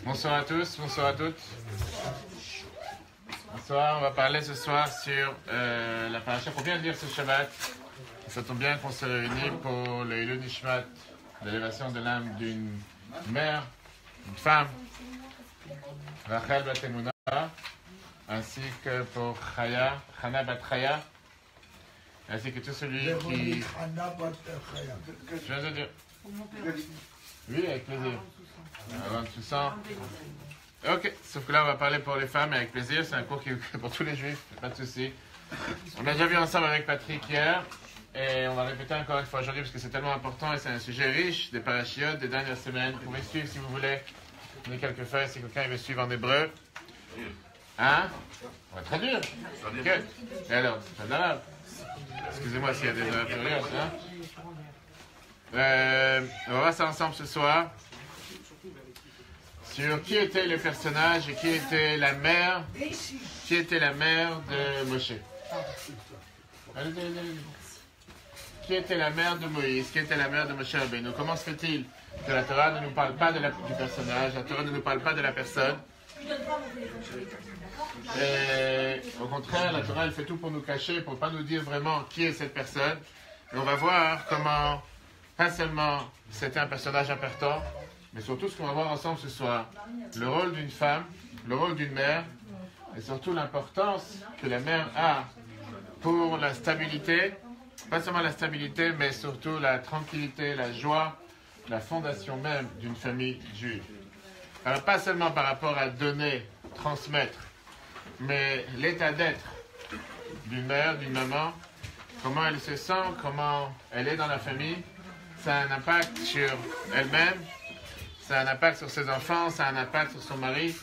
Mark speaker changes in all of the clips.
Speaker 1: Bonsoir à tous, bonsoir à toutes. Bonsoir, on va parler ce soir sur la paracha qu'on vient de lire ce Shabbat. Ça tombe bien qu'on se réunit pour le Hilul Nishmat, l'élévation de l'âme d'une mère, une femme, Rachel Bat Emuna, ainsi que pour Chana Bat Chaya, ainsi que tout celui qui... Je viens de dire. Oui, avec plaisir. Alors, tu sens. Ok, sauf que là, on va parler pour les femmes avec plaisir. C'est un cours qui est pour tous les juifs, pas de souci. On a déjà vu ensemble avec Patrick hier, et on va répéter encore une fois aujourd'hui parce que c'est tellement important et c'est un sujet riche des parachiotes des dernières semaines. Vous pouvez suivre si vous voulez. On a quelques feuilles si quelqu'un veut suivre en hébreu. Hein? On va traduire. Ok. Et alors, c'est pas grave. Excusez-moi s'il y a des erreurs curieuses, hein? On va voir ça ensemble ce soir sur qui était le personnage et qui était la mère de Moshe. Qui était la mère de Moïse, qui était la mère de Moshe Rabbeinu. Comment se fait-il que la Torah ne nous parle pas du personnage, la Torah ne nous parle pas de la personne? Et au contraire, la Torah elle fait tout pour nous cacher, pour ne pas nous dire vraiment qui est cette personne. Et on va voir comment pas seulement c'était un personnage important, mais surtout ce qu'on va voir ensemble ce soir, le rôle d'une femme, le rôle d'une mère, et surtout l'importance que la mère a pour la stabilité, pas seulement la stabilité, mais surtout la tranquillité, la joie, la fondation même d'une famille juive. Alors pas seulement par rapport à donner, transmettre, mais l'état d'être d'une mère, d'une maman, comment elle se sent, comment elle est dans la famille. Ça a un impact sur elle-même, ça a un impact sur ses enfants, ça a un impact sur son mari.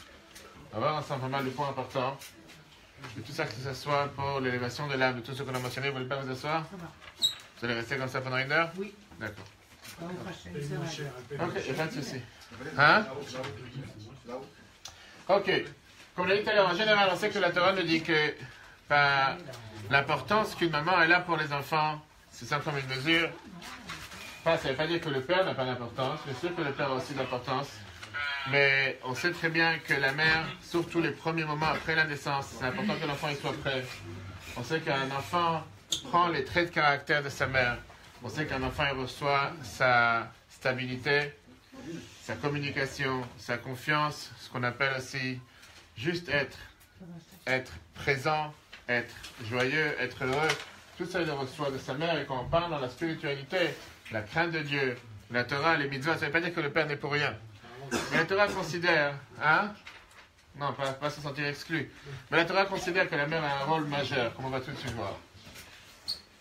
Speaker 1: On va voir ensemble vraiment le point important. De tout ça, que ce soit pour l'élévation de l'âme, de tout ce qu'on a mentionné, vous voulez pas vous asseoir? Vous allez rester comme ça pendant 1 heure? Oui. D'accord. Ok, il n'y a pas de souci. Hein? Ok. Comme l'a dit tout à l'heure, en général, on sait que la Torah nous dit que l'importance qu'une maman est là pour les enfants, c'est ça comme une mesure. Enfin, ça ne veut pas dire que le père n'a pas d'importance, mais sûr que le père a aussi d'importance. Mais on sait très bien que la mère, surtout les premiers moments après la naissance, c'est important que l'enfant il soit prêt. On sait qu'un enfant prend les traits de caractère de sa mère. On sait qu'un enfant il reçoit sa stabilité, sa communication, sa confiance, ce qu'on appelle aussi juste être présent, être joyeux, être heureux. Tout ça il le reçoit de sa mère et quand on parle dans la spiritualité, la crainte de Dieu, la Torah, les mitzvahs, ça ne veut pas dire que le père n'est pour rien. Mais la Torah considère, non, pas se sentir exclu, mais la Torah considère que la mère a un rôle majeur, comme on va tout de suite voir.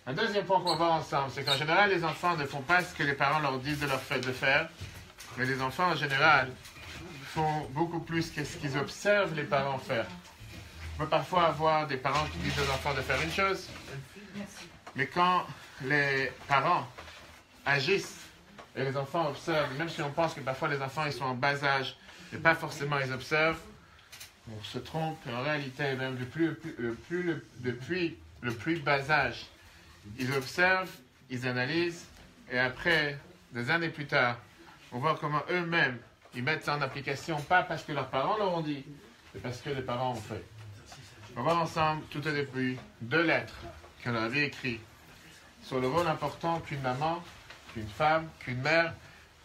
Speaker 1: Un deuxième point qu'on va voir ensemble, c'est qu'en général, les enfants ne font pas ce que les parents leur disent de faire, mais les enfants, en général, font beaucoup plus que ce qu'ils observent les parents faire. On peut parfois avoir des parents qui disent aux enfants de faire une chose, mais quand les parents agissent et les enfants observent, même si on pense que parfois les enfants ils sont en bas âge et pas forcément ils observent, on se trompe. En réalité, même depuis le plus bas âge, ils observent, ils analysent et après, des années plus tard, on voit comment eux-mêmes ils mettent ça en application, pas parce que leurs parents leur ont dit, mais parce que les parents ont fait. On va voir ensemble tout au début 2 lettres qu'on avait écrites sur le rôle important qu'une maman, qu'une femme, qu'une mère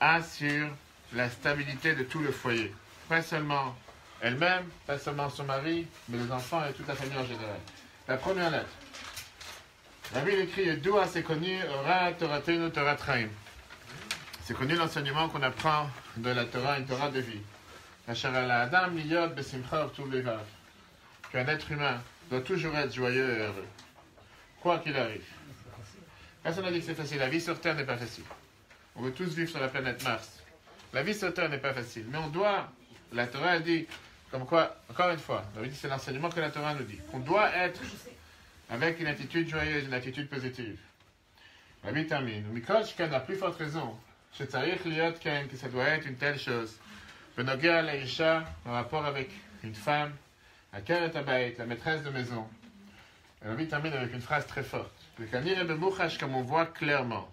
Speaker 1: a sur la stabilité de tout le foyer. Pas seulement elle-même, pas seulement son mari, mais les enfants et toute la famille en général. La première lettre. La Bible écrit « D'où c'est connu Ora Toratenu Torah Traim ». C'est connu l'enseignement qu'on apprend de la Torah, une Torah de vie. Adam liyot besimcha u'tuv levav. Qu'un être humain doit toujours être joyeux et heureux, quoi qu'il arrive. Personne n'a dit que c'est facile. La vie sur Terre n'est pas facile. On veut tous vivre sur la planète Mars. La vie sur Terre n'est pas facile. Mais on doit, la Torah elle dit, comme quoi, encore une fois, c'est l'enseignement que la Torah nous dit, qu'on doit être avec une attitude joyeuse, une attitude positive. La vie termine. Mikol Shken a plus forte raison. Shetzarich liot ken, que ça doit être une telle chose. Benogea laïcha, en rapport avec une femme, à Keret Habayit, la maîtresse de maison. La vie termine avec une phrase très forte. Le Kanir et le Mouchash, comme on voit clairement.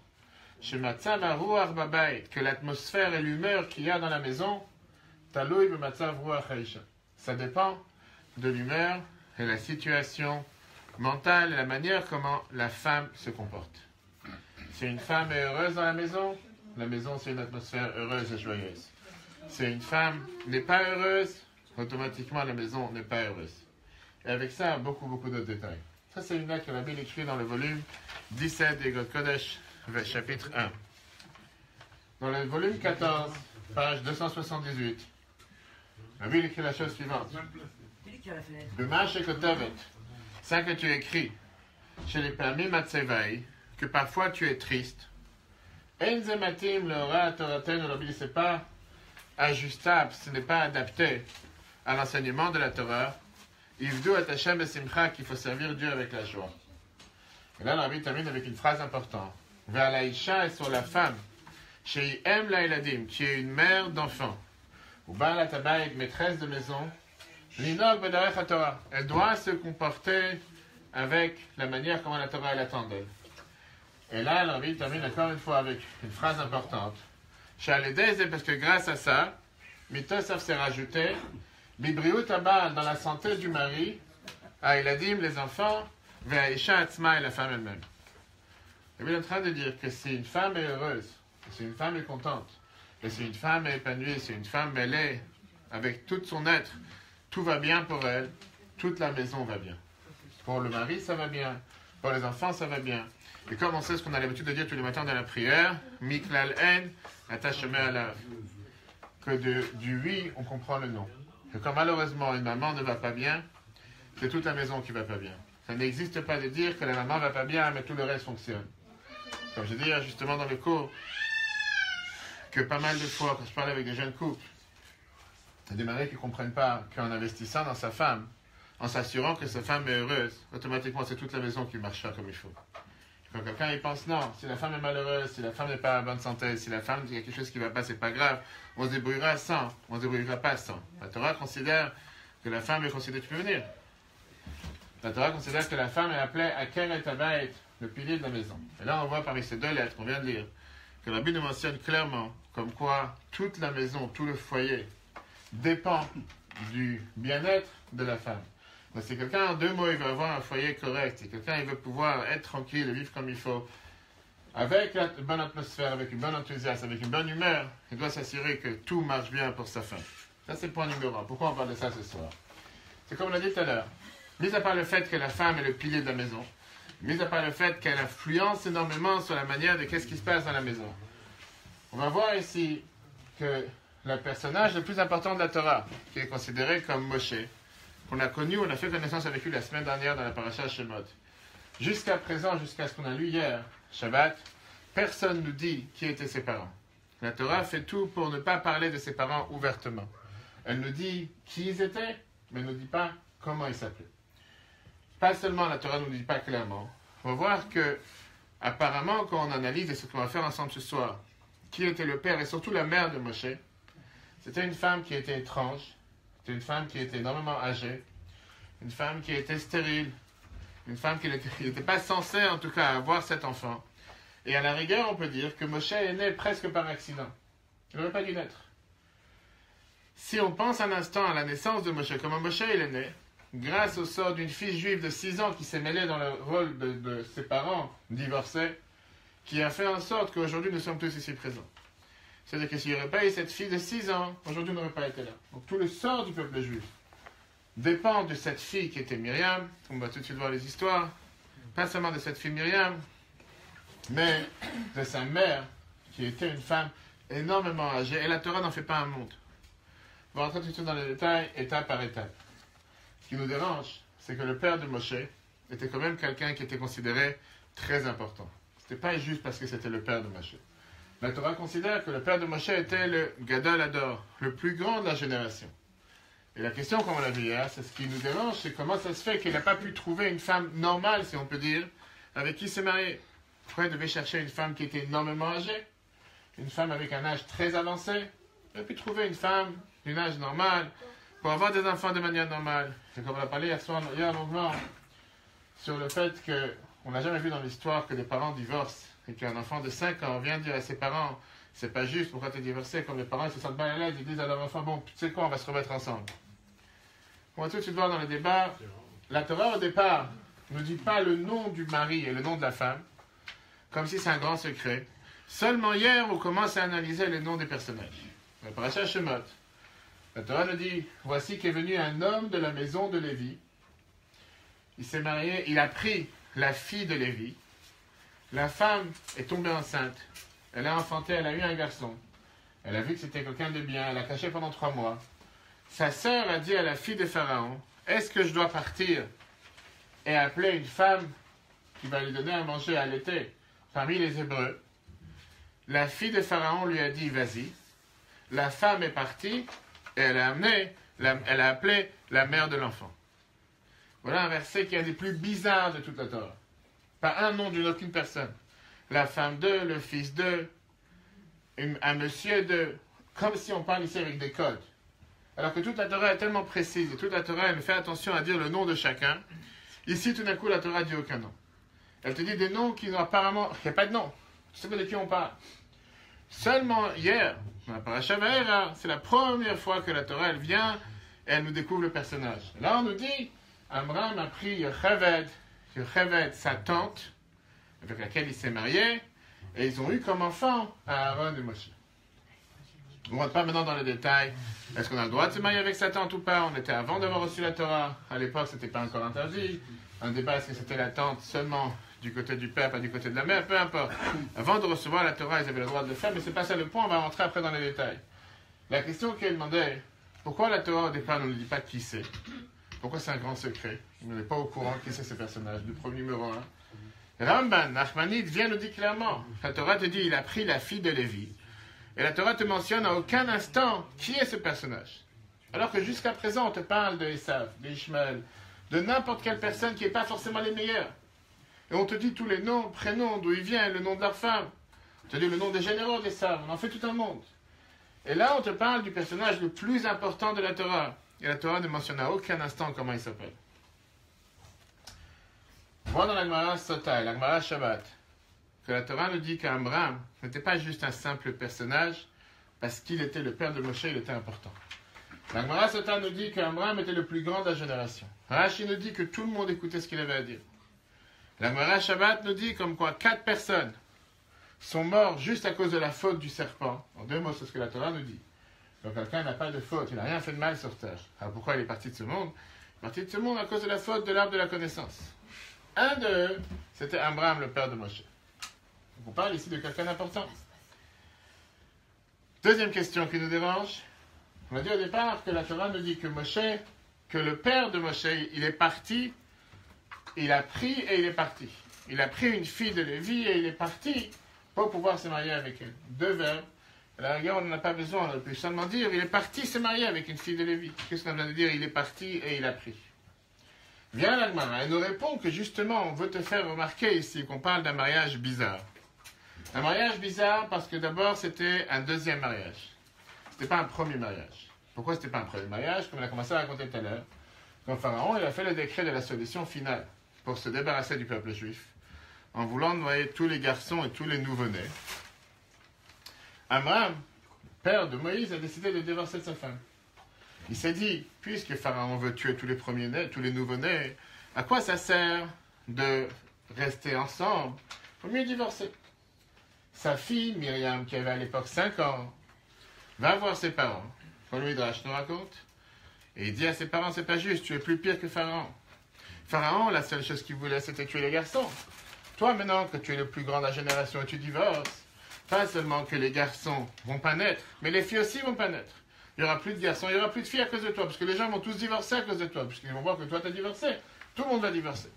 Speaker 1: Chez Matzav Ruach Babayit, que l'atmosphère et l'humeur qu'il y a dans la maison, Taloui Matzav Ruach Haisha. Ça dépend de l'humeur et la situation mentale et la manière comment la femme se comporte. Si une femme est heureuse dans la maison c'est une atmosphère heureuse et joyeuse. Si une femme n'est pas heureuse, automatiquement la maison n'est pas heureuse. Et avec ça, beaucoup d'autres détails. Ça, c'est une lettre que la Bible écrit dans le volume 17 des God Kodesh, chapitre 1. Dans le volume 14, page 278, la Bible écrit la chose suivante. B'mash ekotevet, ça que tu écris chez les permis matzevai, que parfois tu es triste. En zematim leora toraten, c'est pas ajustable, ce n'est pas adapté à l'enseignement de la Torah. Ivdu et Hashem et Simcha, qu'il faut servir Dieu avec la joie. Et là, la Bible termine avec une phrase importante. Vers la Isha et sur la femme, chez Em la Eladim, qui est une mère d'enfants, ou Baal Tabaïd, maîtresse de maison, Linog Bedarech HaTorah. Elle doit se comporter avec la manière comment la Torah l'attend d'elle. Et là, la Bible termine encore une fois avec une phrase importante. Parce que grâce à ça, Mitosaf s'est rajouté, Bibriut Abal, dans la santé du mari, à Eladim, les enfants, vers Isha Atzma et la femme elle-même. Il est en train de dire que si une femme est heureuse, si une femme est contente, et si une femme est épanouie, si une femme mêlée avec tout son être, tout va bien pour elle, toute la maison va bien. Pour le mari, ça va bien. Pour les enfants, ça va bien. Et comme on sait ce qu'on a l'habitude de dire tous les matins dans la prière, Miklal En, attachement à la. Que du oui, on comprend le non. Que quand malheureusement une maman ne va pas bien, c'est toute la maison qui va pas bien. Ça n'existe pas de dire que la maman va pas bien, mais tout le reste fonctionne. Comme je dis justement dans le cours, que pas mal de fois, quand je parle avec des jeunes couples, il y a des maris qui ne comprennent pas qu'en investissant dans sa femme, en s'assurant que sa femme est heureuse, automatiquement c'est toute la maison qui marchera comme il faut. Quand quelqu'un il pense non, si la femme est malheureuse, si la femme n'est pas en bonne santé, si la femme il y a quelque chose qui ne va pas, c'est pas grave, on se débrouillera sans, on se débrouillera pas sans. La Torah considère que la femme est considérée, tu peux venir. La Torah considère que la femme est appelée à Keret Habayit, le pilier de la maison. Et là on voit parmi ces deux lettres qu'on vient de lire, que la Bible nous mentionne clairement comme quoi toute la maison, tout le foyer dépend du bien-être de la femme. Donc, si quelqu'un, en 2 mots, il veut avoir un foyer correct, si quelqu'un il veut pouvoir être tranquille et vivre comme il faut, avec une bonne atmosphère, avec une bonne enthousiasme, avec une bonne humeur, il doit s'assurer que tout marche bien pour sa femme. Ça, c'est le point numéro 1. Pourquoi on parle de ça ce soir? C'est comme on l'a dit tout à l'heure. Mis à part le fait que la femme est le pilier de la maison, mis à part le fait qu'elle influence énormément sur la manière de qu'est-ce qui se passe dans la maison, on va voir ici que le personnage le plus important de la Torah, qui est considéré comme Moshe, qu'on a connu, on a fait connaissance avec lui la semaine dernière dans la paracha Shemot. Jusqu'à présent, jusqu'à ce qu'on a lu hier, Shabbat, personne ne nous dit qui étaient ses parents. La Torah fait tout pour ne pas parler de ses parents ouvertement. Elle nous dit qui ils étaient, mais elle ne nous dit pas comment ils s'appelaient. Pas seulement la Torah ne nous dit pas clairement. On va voir que, apparemment, quand on analyse, et ce qu'on va faire ensemble ce soir, qui était le père et surtout la mère de Moshe, c'était une femme qui était étrange, c'était une femme qui était énormément âgée, une femme qui était stérile, une femme qui n'était pas censée en tout cas avoir cet enfant. Et à la rigueur, on peut dire que Moshe est né presque par accident. Il n'aurait pas dû naître. Si on pense un instant à la naissance de Moshe, comment Moshe il est né, grâce au sort d'une fille juive de 6 ans qui s'est mêlée dans le rôle de ses parents divorcés, qui a fait en sorte qu'aujourd'hui nous sommes tous ici présents. C'est-à-dire que s'il n'y aurait pas eu cette fille de 6 ans, aujourd'hui on n'aurait pas été là. Donc tout le sort du peuple juif dépend de cette fille qui était Myriam. On va tout de suite voir les histoires. Pas seulement de cette fille Myriam, mais de sa mère, qui était une femme énormément âgée. Et la Torah n'en fait pas un monde. On va rentrer tout de suite dans les détails, étape par étape. Ce qui nous dérange, c'est que le père de Moshe était quand même quelqu'un qui était considéré très important. Ce n'était pas juste parce que c'était le père de Moshe. La Torah considère que le père de Moshe était le Gadol Hador, le plus grand de la génération. Et la question, comme on l'a vu hier, c'est ce qui nous dérange, c'est comment ça se fait qu'il n'a pas pu trouver une femme normale, si on peut dire, avec qui se marier. Pourquoi il devait chercher une femme qui était énormément âgée, une femme avec un âge très avancé? Il a pu trouver une femme d'un âge normal, pour avoir des enfants de manière normale. Et comme on a parlé hier longuement, sur le fait qu'on n'a jamais vu dans l'histoire que des parents divorcent et qu'un enfant de 5 ans vient dire à ses parents, c'est pas juste, pourquoi tu es divorcé, comme les parents ils se sentent mal à l'aise, ils disent à leur enfant, bon, tu sais quoi, on va se remettre ensemble. On va tout de suite voir dans le débat, la Torah au départ ne dit pas le nom du mari et le nom de la femme, comme si c'est un grand secret. Seulement hier, on commence à analyser les noms des personnages. La paracha Shemot, la Torah nous dit, voici qu'est venu un homme de la maison de Lévi. Il s'est marié, il a pris la fille de Lévi. La femme est tombée enceinte. Elle a enfanté, elle a eu un garçon. Elle a vu que c'était quelqu'un de bien, elle a caché pendant 3 mois. Sa sœur a dit à la fille de Pharaon, est-ce que je dois partir et appeler une femme qui va lui donner à manger à l'été parmi les Hébreux? La fille de Pharaon lui a dit, vas-y. La femme est partie et elle a appelé la mère de l'enfant. Voilà un verset qui est un des plus bizarres de toute la Torah. Pas un nom d'une aucune personne. La femme d'eux, le fils d'eux, un monsieur d'eux. Comme si on parle ici avec des codes. Alors que toute la Torah est tellement précise et toute la Torah elle fait attention à dire le nom de chacun. Ici, tout d'un coup, la Torah dit aucun nom. Elle te dit des noms qui n'ont apparemment... Il n'y a pas de nom. Tu sais pas de qui on parle. Seulement hier, dans la paracha Vaera, c'est la première fois que la Torah elle vient et elle nous découvre le personnage. Là, on nous dit, Amram a pris Yocheved, sa tante, avec laquelle il s'est marié, et ils ont eu comme enfant Aaron et Moshe. On ne rentre pas maintenant dans les détails. Est-ce qu'on a le droit de se marier avec sa tante ou pas? On était avant d'avoir reçu la Torah. À l'époque, ce n'était pas encore interdit. Un débat, est-ce que c'était la tante seulement du côté du père, pas du côté de la mère? Peu importe. Avant de recevoir la Torah, ils avaient le droit de le faire, mais ce n'est pas ça le point. On va rentrer après dans les détails. La question qu'elle demandait, pourquoi la Torah au départ ne nous dit pas qui c'est? Pourquoi c'est un grand secret? On n'est pas au courant qui c'est ce personnage, du premier numéro 1. Ramban, Nachmanide vient nous dire clairement. La Torah te dit, il a pris la fille de Lévi. Et la Torah te mentionne à aucun instant qui est ce personnage. Alors que jusqu'à présent, on te parle de Esav, d'Ishmaël, de n'importe quelle personne qui n'est pas forcément les meilleures. Et on te dit tous les noms, prénoms, d'où il vient, le nom de leur femme. On te dit le nom des généraux d'Esav, on en fait tout un monde. Et là, on te parle du personnage le plus important de la Torah. Et la Torah ne mentionne à aucun instant comment il s'appelle. On voit dans la Gemara Sota et la Gemara Shabbat que la Torah nous dit qu'Amram n'était pas juste un simple personnage parce qu'il était le père de Moshe, il était important. La Gemara Sota nous dit qu'Amram était le plus grand de la génération. Rashi nous dit que tout le monde écoutait ce qu'il avait à dire. La Gemara Shabbat nous dit comme quoi 4 personnes sont mortes juste à cause de la faute du serpent. En 2 mots, c'est ce que la Torah nous dit. Donc quelqu'un n'a pas de faute, il n'a rien fait de mal sur terre. Alors pourquoi il est parti de ce monde? Il est parti de ce monde à cause de la faute de l'arbre de la connaissance. Un d'eux, c'était Amram, le père de Moshe. Donc on parle ici de quelqu'un d'important. Deuxième question qui nous dérange. On a dit au départ que la Torah nous dit que Moshe, que le père de Moshe, il est parti, il a pris et il est parti. Il a pris une fille de Lévi et il est parti pour pouvoir se marier avec elle. 2 verbes. À la rigueur, on n'en a pas besoin, on peut seulement dire il est parti se marier avec une fille de Lévi. Qu'est-ce qu'on vient de dire? Il est parti et il a pris. Viens la Gemara, elle nous répond que justement, on veut te faire remarquer ici qu'on parle d'un mariage bizarre. Un mariage bizarre parce que d'abord, c'était un deuxième mariage. C'était pas un premier mariage. Pourquoi c'était pas un premier mariage? Comme on a commencé à raconter tout à l'heure. Quand Pharaon, il a fait le décret de la solution finale pour se débarrasser du peuple juif, en voulant noyer tous les garçons et tous les nouveau-nés. Amram, père de Moïse, a décidé de divorcer de sa femme. Il s'est dit, puisque Pharaon veut tuer tous les premiers-nés, tous les nouveau-nés, à quoi ça sert de rester ensemble? Il faut mieux divorcer. Sa fille, Myriam, qui avait à l'époque 5 ans, va voir ses parents, comme le Midrash nous raconte, et il dit à ses parents, c'est pas juste, tu es plus pire que Pharaon. Pharaon, la seule chose qu'il voulait, c'était tuer les garçons. Toi, maintenant que tu es le plus grand de la génération et tu divorces, pas seulement que les garçons vont pas naître, mais les filles aussi vont pas naître. Il n'y aura plus de garçons, il n'y aura plus de filles à cause de toi, parce que les gens vont tous divorcer à cause de toi, puisqu'ils vont voir que toi tu as divorcé. Tout le monde va divorcer.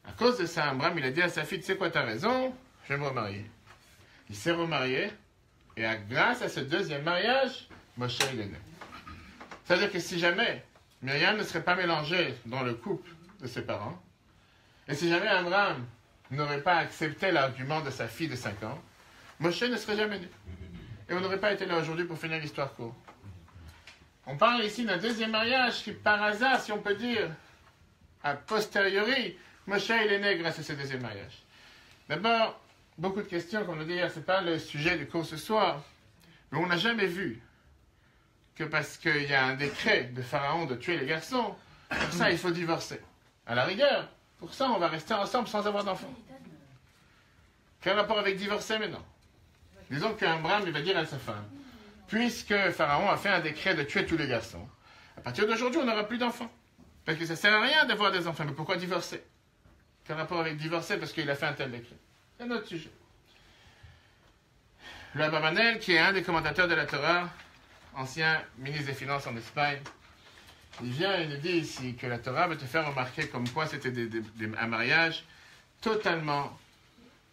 Speaker 1: À cause de ça, Amram, il a dit à sa fille, tu sais quoi, tu as raison, je vais me remarier. Il s'est remarié, et grâce à ce deuxième mariage, Moshe il est né. C'est-à-dire que si jamais Myriam ne serait pas mélangée dans le couple de ses parents, et si jamais Amram n'aurait pas accepté l'argument de sa fille de 5 ans, Moshe ne serait jamais né. Et on n'aurait pas été là aujourd'hui pour finir l'histoire courte. On parle ici d'un deuxième mariage qui, par hasard, si on peut dire, a posteriori, Moshe il est né grâce à ce deuxième mariage. D'abord, beaucoup de questions, comme on dit hier, ce n'est pas le sujet du cours ce soir. Mais on n'a jamais vu que parce qu'il y a un décret de Pharaon de tuer les garçons, pour ça il faut divorcer. À la rigueur, pour ça on va rester ensemble sans avoir d'enfants. Quel rapport avec divorcer maintenant? Disons qu'Abraham il va dire à sa femme, puisque Pharaon a fait un décret de tuer tous les garçons, à partir d'aujourd'hui on n'aura plus d'enfants. Parce que ça ne sert à rien d'avoir des enfants, mais pourquoi divorcer? Quel rapport avec divorcer parce qu'il a fait un tel décret? C'est un autre sujet. Le Abarbanel, qui est un des commentateurs de la Torah, ancien ministre des Finances en Espagne, il vient et nous dit ici que la Torah veut te faire remarquer comme quoi c'était un mariage totalement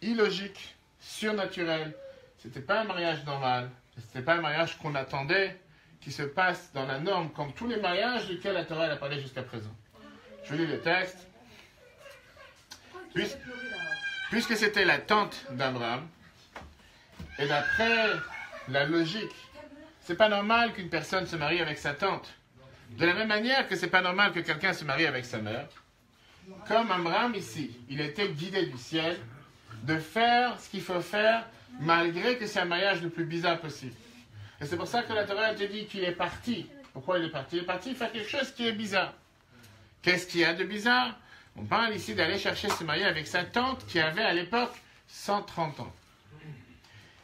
Speaker 1: illogique, surnaturel. C'était pas un mariage normal, c'était pas un mariage qu'on attendait, qui se passe dans la norme, comme tous les mariages duquel la Torah a parlé jusqu'à présent. Je lis le texte. Puisque c'était la tante d'Abraham, et d'après la logique, c'est pas normal qu'une personne se marie avec sa tante. De la même manière que c'est pas normal que quelqu'un se marie avec sa mère. Comme Abraham ici, il a été guidé du ciel de faire ce qu'il faut faire malgré que c'est un mariage le plus bizarre possible. Et c'est pour ça que la Torah te dit qu'il est parti. Pourquoi il est parti? Il est parti faire quelque chose qui est bizarre. Qu'est-ce qu'il y a de bizarre? On parle ici d'aller chercher se marier avec sa tante qui avait à l'époque 130 ans.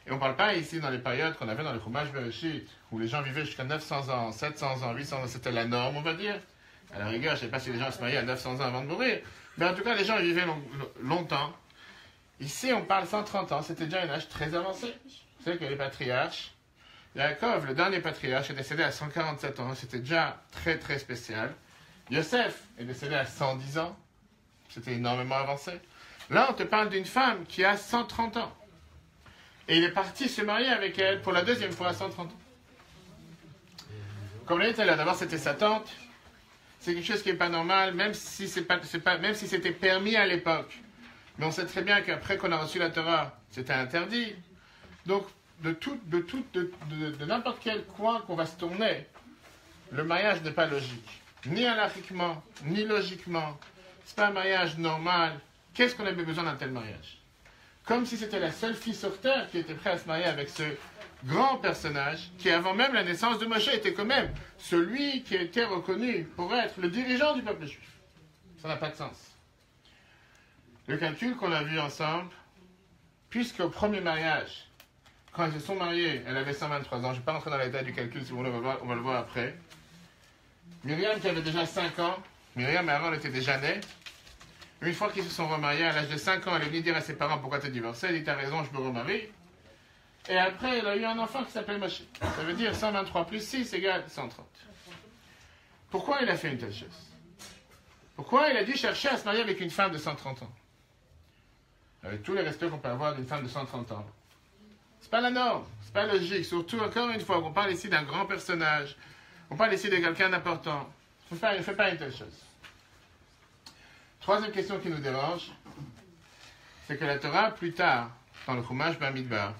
Speaker 1: Et on ne parle pas ici dans les périodes qu'on avait dans le Chumash Bereshit, où les gens vivaient jusqu'à 900 ans, 700 ans, 800 ans, c'était la norme, on va dire. À la rigueur, je ne sais pas si les gens se mariaient à 900 ans avant de mourir, mais en tout cas, les gens vivaient longtemps. Ici, on parle 130 ans, c'était déjà un âge très avancé. Vous savez que les patriarches, Yaakov, le dernier patriarche, est décédé à 147 ans, c'était déjà très très spécial. Yosef est décédé à 110 ans, c'était énormément avancé. Là, on te parle d'une femme qui a 130 ans. Et il est parti se marier avec elle pour la deuxième fois à 130 ans. Comme on l'a dit tout à l'heure, d'abord c'était sa tante. C'est quelque chose qui n'est pas normal, même si c'était permis à l'époque. Mais on sait très bien qu'après qu'on a reçu la Torah, c'était interdit. Donc, de n'importe quel coin qu'on va se tourner, le mariage n'est pas logique. Ni halachiquement, ni logiquement. C'est pas un mariage normal. Qu'est-ce qu'on avait besoin d'un tel mariage? Comme si c'était la seule fille sur terre qui était prête à se marier avec ce grand personnage, qui avant même la naissance de Moshe était quand même celui qui était reconnu pour être le dirigeant du peuple juif. Ça n'a pas de sens. Le calcul qu'on a vu ensemble, puisqu'au premier mariage, quand ils se sont mariés, elle avait 123 ans, je ne vais pas rentrer dans les détails du calcul, si vous voulez, on va le voir après. Myriam qui avait déjà 5 ans, Myriam et Aaron étaient déjà nés. Une fois qu'ils se sont remariés, à l'âge de 5 ans, elle est venue dire à ses parents pourquoi tu es divorcé. Elle dit t'as raison, je me remarie. Et après, elle a eu un enfant qui s'appelle Moshe. Ça veut dire 123 plus 6 égale 130. Pourquoi il a fait une telle chose? Pourquoi il a dû chercher à se marier avec une femme de 130 ans? Avec tous les respects qu'on peut avoir d'une femme de 130 ans. C'est pas la norme, c'est pas logique. Surtout, encore une fois, on parle ici d'un grand personnage. On parle ici de quelqu'un d'important. Il ne fait pas une telle chose. Troisième question qui nous dérange, c'est que la Torah, plus tard, dans le Chumash Bamidbar,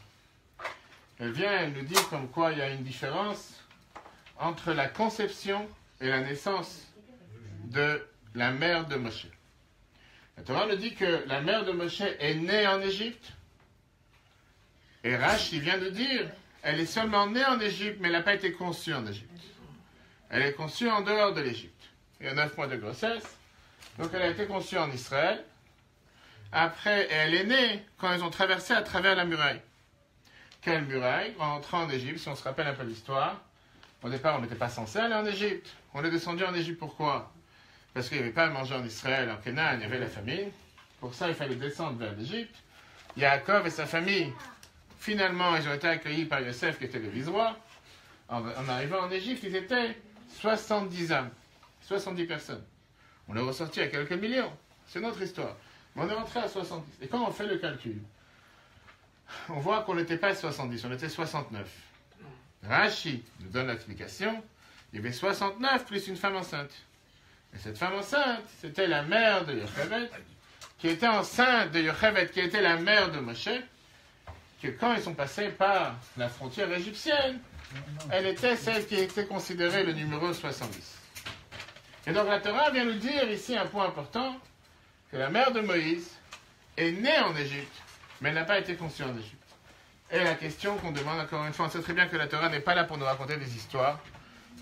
Speaker 1: elle vient, elle nous dit comme quoi il y a une différence entre la conception et la naissance de la mère de Moshe. La Torah nous dit que la mère de Moshe est née en Égypte. Et Rashi vient de dire, elle est seulement née en Égypte, mais elle n'a pas été conçue en Égypte. Elle est conçue en dehors de l'Égypte. Il y a 9 mois de grossesse. Donc elle a été conçue en Israël. Après, elle est née quand ils ont traversé à travers la muraille. Quelle muraille? En entrant en Égypte, si on se rappelle un peu l'histoire. Au départ, on n'était pas censé aller en Égypte. On est descendu en Égypte, pourquoi? Parce qu'il n'y avait pas à manger en Israël, en Canaan, il y avait la famine. Pour ça, il fallait descendre vers l'Égypte. Yaakov et sa famille, finalement, ils ont été accueillis par Yosef, qui était le vice-roi. En arrivant en Égypte, ils étaient 70 âmes, 70 personnes. On est ressorti à quelques millions. C'est notre histoire. Mais on est rentré à 70. Et quand on fait le calcul, on voit qu'on n'était pas 70, on était 69. Rashi nous donne l'explication. Il y avait 69 plus une femme enceinte. Et cette femme enceinte, c'était la mère de Yocheved, qui était enceinte de Yocheved, qui était la mère de Moshe, que quand ils sont passés par la frontière égyptienne, elle était celle qui était considérée le numéro 70. Et donc la Torah vient nous dire ici un point important, que la mère de Moïse est née en Égypte, mais elle n'a pas été conçue en Égypte. Et la question qu'on demande encore une fois, on sait très bien que la Torah n'est pas là pour nous raconter des histoires,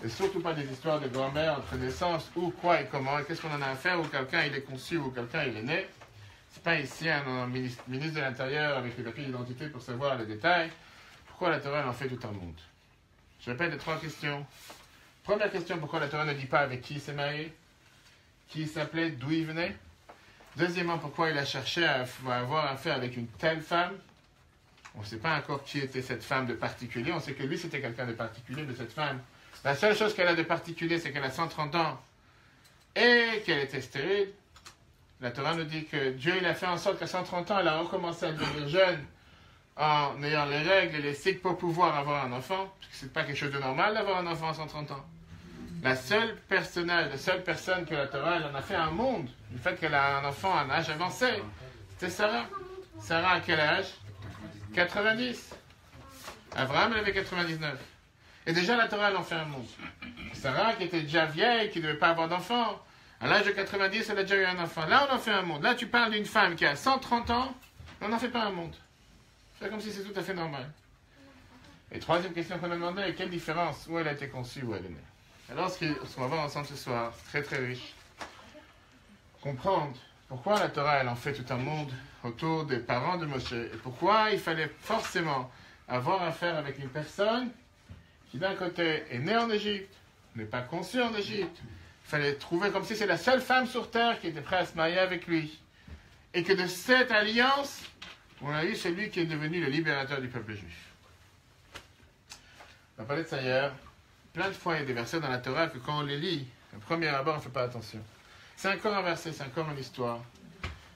Speaker 1: et surtout pas des histoires de grand-mère entre naissance, où, quoi et comment, et qu'est-ce qu'on en a à faire, où quelqu'un il est conçu, où quelqu'un il est né. C'est pas ici un ministre de l'Intérieur avec les papiers d'identité pour savoir les détails. Pourquoi la Torah elle en fait tout un monde? Je répète les 3 questions. Première question, pourquoi la Torah ne dit pas avec qui il s'est marié, qui il s'appelait, d'où il venait. Deuxièmement, pourquoi il a cherché à avoir affaire avec une telle femme. On ne sait pas encore qui était cette femme de particulier. On sait que lui, c'était quelqu'un de particulier, mais cette femme, la seule chose qu'elle a de particulier, c'est qu'elle a 130 ans et qu'elle était stérile. La Torah nous dit que Dieu il a fait en sorte qu'à 130 ans, elle a recommencé à devenir jeune en ayant les règles et les cycles pour pouvoir avoir un enfant, parce que ce n'est pas quelque chose de normal d'avoir un enfant à 130 ans. La seule personne que la Torah elle en a fait un monde, du fait qu'elle a un enfant à un âge avancé, c'était Sarah. Sarah à quel âge? 90. Abraham, elle avait 99. Et déjà, la Torah, elle en fait un monde. Sarah, qui était déjà vieille, qui ne devait pas avoir d'enfant, à l'âge de 90, elle a déjà eu un enfant. Là, on en fait un monde. Là, tu parles d'une femme qui a 130 ans, on n'en fait pas un monde. C'est comme si c'est tout à fait normal. Et troisième question qu'on a demandé, quelle différence? Où elle a été conçue, où elle est née? Alors, ce qu'on va voir ensemble ce soir, très très riche, comprendre pourquoi la Torah, elle en fait tout un monde autour des parents de Moshe, et pourquoi il fallait forcément avoir affaire avec une personne qui d'un côté est née en Égypte, n'est pas conçue en Égypte. Il fallait trouver comme si c'est la seule femme sur terre qui était prête à se marier avec lui. Et que de cette alliance, on a eu celui qui est devenu le libérateur du peuple juif. On va parler de ça hier. Plein de fois, il y a des versets dans la Torah que quand on les lit, au premier abord, on ne fait pas attention. C'est encore un verset, c'est encore une histoire.